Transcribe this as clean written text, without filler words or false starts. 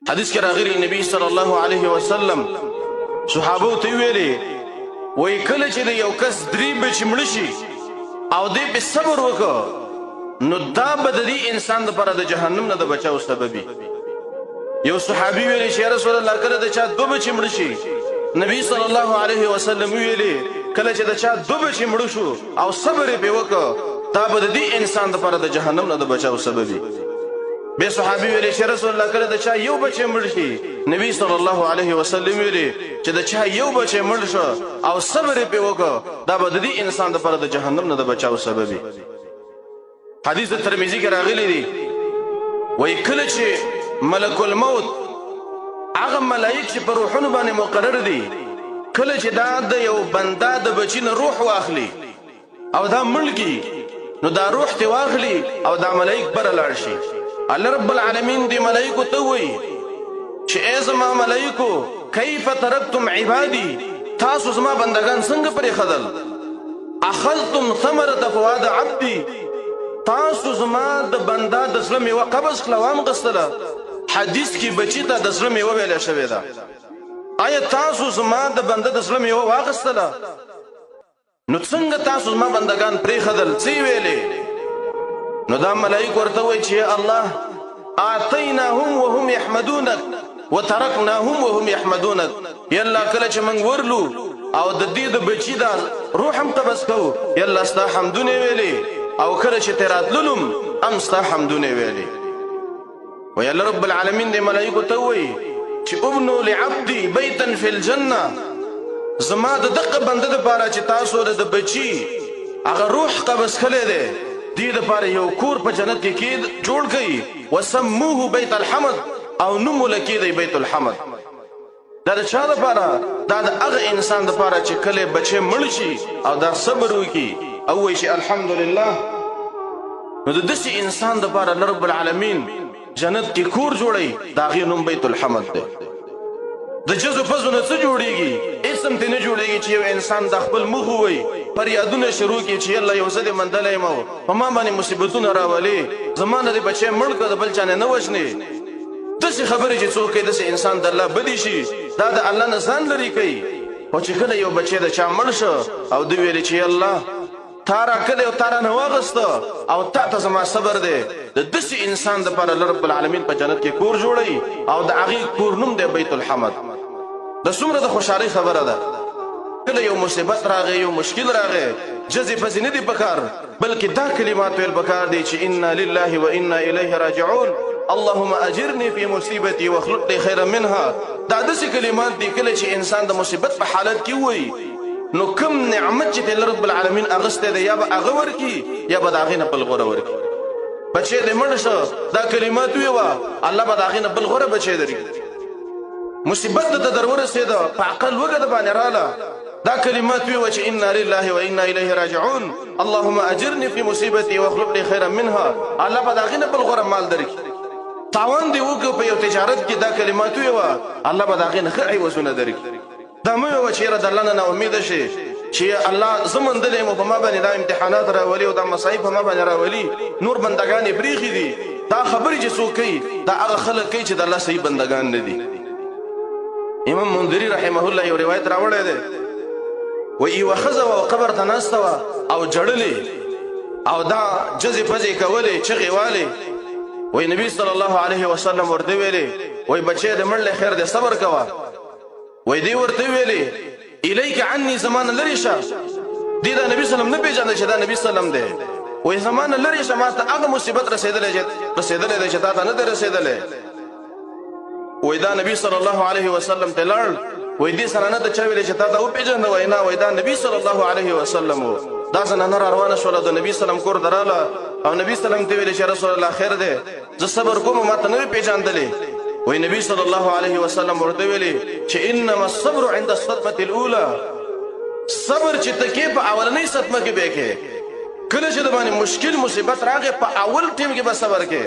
حدیث کې راغلی نبی صلی الله علیه وسلم صحابو ته ویلي وای کله چې یو کس درې بچ مړ شي او دې په صبر وکړه نو دا به د دې انسان لپاره د جهنم نه د بچاو سبب وي. یو صحابي ویلي چې رسول الله کله د چا دوه بچ مړ شي نبی صلی الله علیه وسلم ویلي کله چې د چا دوه بچ مړ شو او صبر یې وکړه دا به د دې انسان لپاره د جهنم نه د بچاو سبب وي. بے صحابی ویلي چې رسول الله کله د چا یو بچی مړ شي نبی صلی الله علیه وسلم ویلي چې د چا یو بچی مړ شو او صبر یې وکړه دا به د دې انسان لپاره د جهنم نه د بچاو سبب وي. حدیث ترمذی کې راغلی دی وایي کله چې ملک الموت هغه ملائک چې په روحونو باندې مقرر دي کله چې دا د یو بنده د بچی نه روح واخلي او دا ملکی نو دا روح ته واخلي او دا ملائک بر لاړ شي. الله رب العالمین دی ملائکو ته وایي چې ای زما ملائکو کیف ترکتم عبادی تاسو زما بندگان څنګه پرې خدل اخذتم ثمرة فؤاد عبدی تاسو زما د بنده د زړه میوه قبض کړه وانغستله. حدیث کې بچی ته د زړه میوه ویله شوې ده. آیا تاسو زما د بنده د زړه میوه واغستله نو څنګه تاسو زما بندگان پرې خدل څه ویلې نو دا ملائک ورته وایي چې الله آتیناهم وهم یحمدونک وترکناهم وهم یحمدونک. یا الله کله چې موږ ورلو او د دې د بچی دا روح هم قبض کوو یا الله ستا حمدونه ویلې او کله چې ترې راتللم هم ستا حمدونه ویلې. وی الله رب العالمین دې ملائکو ته وایي چې ابنو لعبدی بیتا فی الجنه زما د دغه بنده دپاره چې تاسو د بچی هغه روح قبض کړی دی دې دپاره یو کور په جنت کې جوړ کړي وسموه بیت الحمد او نوم ولکېدی بیت الحمد. دا د چا دپاره دا د هغه انسان دپاره چې کله بچی مړ شي او دا صبر وکړي او وایي چې الحمدلله نو د داسې انسان دپاره الله رب العالمین جنت کې کور جوړوي د هغې نوم بیت الحمد دی. د جزو پزو نه څه جوړېږي اسم ته نه جوړېږي چې یو انسان د خپل مخ ووایي فریادونه شروع کړي چې یالله یو زه دې منډلی یم او په ما باندې مصیبتونه راولې زما نه دې بچی مړ کړه د بل چا نه وژنې داسې خبرې چې څوک کوي داسې انسان د الله بدي شي دا د الله نه ځان لرې کوي. خو چې کله یو بچی د چا مړ شو او دوی ویلې چې یالله تا راکړی او تا رانه واغسته او تا ته زما صبر دی د داسې انسان دپاره الله رب العالمین په جنت کې کور جوړوي او د هغې کور نوم دی بیت الحمد. د څومره د خوشحالۍ خبره ده کله یو مصیبت راغی یو مشکل راغی جزې پزې نه دي پکار بلکې دا کلمات ویل پکار دی چې انا لله و انا الیه راجعون اللهم اجرني في مصیبتي واخلق لي خيرا منها. دا داسې کلمات دي کله چې انسان د مصیبت په حالت کې وایي نو کوم نعمت چې ته رب العالمین اغستی دی یا به هغه ورکي یا به د هغې نه بل غوره ورکي. بچی دې مړ شه دا کلمات ویوه الله به د هغې نه بل غوره بچی درکړي. مصیبت ته در ورسېده په عقل وږه د باندې راله دا کلمات ویوه چې انا لله و انا الیه راجعون اللهم اجرني في مصیبتي واخلق لي خيرا منها الله به د هغې نه بل غوره مال درکړي. تاوان دې وکړو په یو تجارت کې دا کلمات ویوه الله به د هغې نه ښه عوضونه درکړي. دا مه ویوه چې یاره د الله نه ناامیده شي چې الله زه موندلی یم په ما باندې دا امتحانات راولي او دا مصایب په ما باندې راولي نور بندګان یې پرېښي دي. دا خبرې چې څوک کوي دا هغه خلک کوي چې د الله صحیح بندګان نه دي. امام منذري رحمه الله یو روایت راوړی دی وایي یوه ښځه وه قبر ته ناسته وه او جړلې او دا جزې پزې کولې چغې والې وایي نبي صلی الله علیه وسلم ورته ویلې وایي بچی دې مړ دی خیر دی صبر کوه. وای دی ورته ویلې الیک عني زمانه لرې شه دې دا نبي سلم نه پېژانده چې دا نبي سلم دی. وایي زمانه لرې شه ما ته هغه مصیبت رسېدلی دی چې تا ته نه دی رسېدلی. وایي دا نبي صلی الله علیه وسلم ته لاړ وایي دې سره نه ته چا ویلې چې تا ته وپېژنده وایي نه وایي دا نبي صلی الله علیه وسلم و. دا زنانه را روانه شوله د نبي سلم کور ته راله او نبي سلم ته ویلې چې رسول الله خیر دی زه صبر کوم ما ته نه وې پېژندلی. وی نبی صلی الله علیه وسلم ورته ویلي چې انما الصبر عند الصدمة الاولى صبر چې ته کې په اولنۍ صدمه کې به کې کله چې د باندې مشکل مصیبت راغی په اول ټیم کې به صبر کې